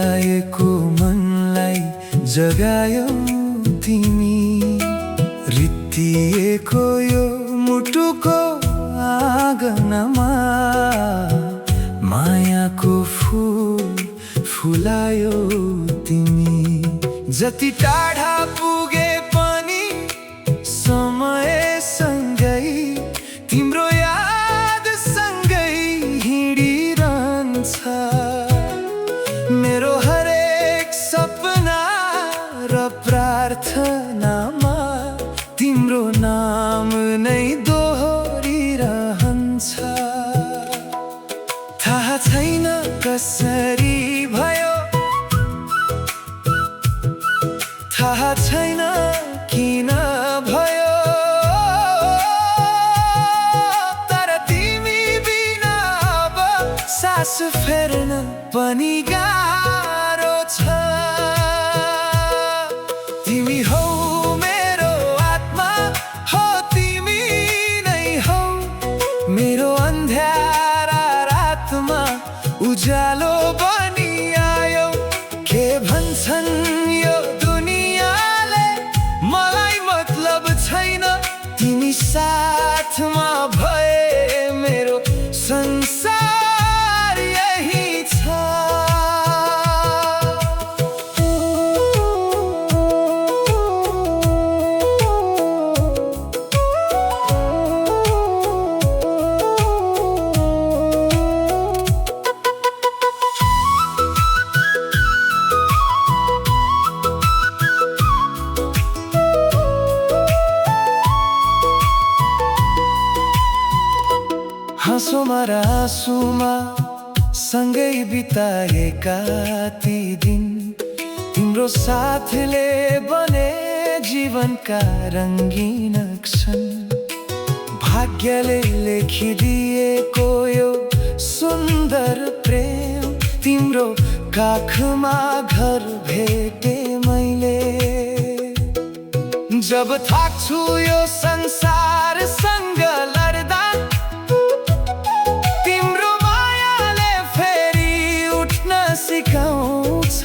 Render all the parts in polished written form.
रुवाएको मनलाई जगायौ तिमी। रित्तिएको यो मुटुको आँगनमा मायाको फूल फुलायौ तिमी। जति टाढा पुगे पनि समयसँगै तिम्रो याद सँगै हिँडिरहन्छ। मेरो हरेक सपना र प्रार्थनामा तिम्रो नाम नै दोहोरिरहन्छ। थाहा छैन कसरी भयो, थाहा छैन किन भयो, तर तिमी बिना अब सास फेर्न पनि गाह्रो छ। तिमी हौ मेरो आत्मा, हो तिमी नै हौ मेरो अन्ध्यारा रातमा उज्यालो बनी आयौ। के भन्छन् यो दुनियाँले मलाई मतलब छैन, तिमी साथमा भए मेरो संसार यही छ। हाँसोमा र आँसुमा सँगै बिताएका ती दिन तिम्रो साथले बने जीवनका रङ्गीन क्षण। भाग्यले लेखिदिएको यो सुन्दर प्रेम तिम्रो काखमा घर भेटे मैले। जब थाक्छु यो संसारसँग लड्दा तिम्रो मायाले फेरि उठ्न सिकाउँछ।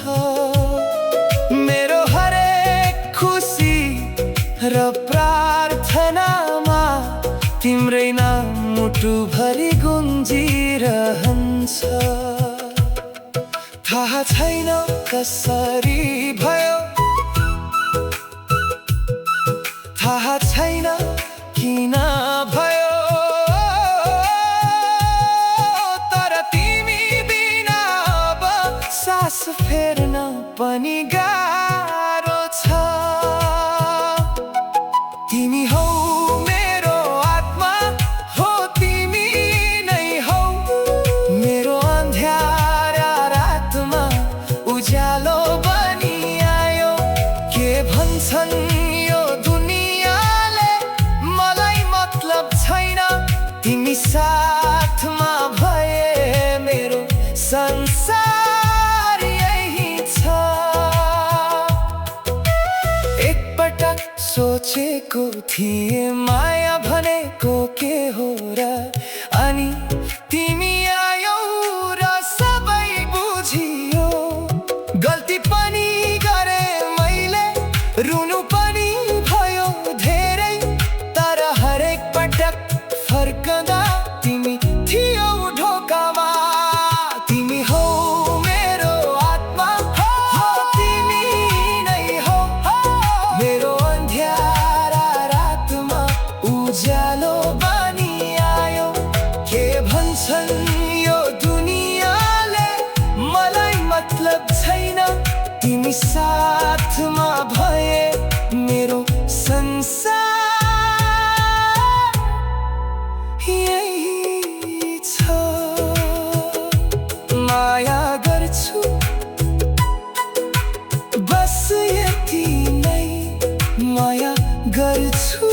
मेरो हरेक खुसी र प्रार्थनामा तिम्रै नाम मुटुभरि गुन्जिरहन्छ। थाहा छैन कसरी भयो, थाहा छैन किन भयो, तर तिमी बिना अब सास फेर्न पनि गाह्रो छ। तिमी हौ मेरो आत्मा, हो तिमी नै हौ मेरो अन्ध्यारा रातमा उज्यालो बनी आयो। के भन्छन् यो दुनियाँले मलाई मतलब छैन, तिमी साथमा भए मेरो संसार यही छ। एकपटक सोचेको थिएँ माया भनेको के हो र, अनि तिमी आयौ र सबै बुझियो। गल्ती पनि गरे मैले, रुनु पनि भयो धेरै, तर हरेक पटक फर्कँदा तिमी थियौ ढोकामा। तिमी हौ मेरो आत्मा, हो तिमी नै हौ मेरो अन्ध्यारा रातमा उज्यालो बनी आयो। के भन्छन् यो दुनियाँले मलाई मतलब छैन, तिमी साथमा भए मेरो संसार यही छ। माया गर्छु बस यति नै, माया गर्छु।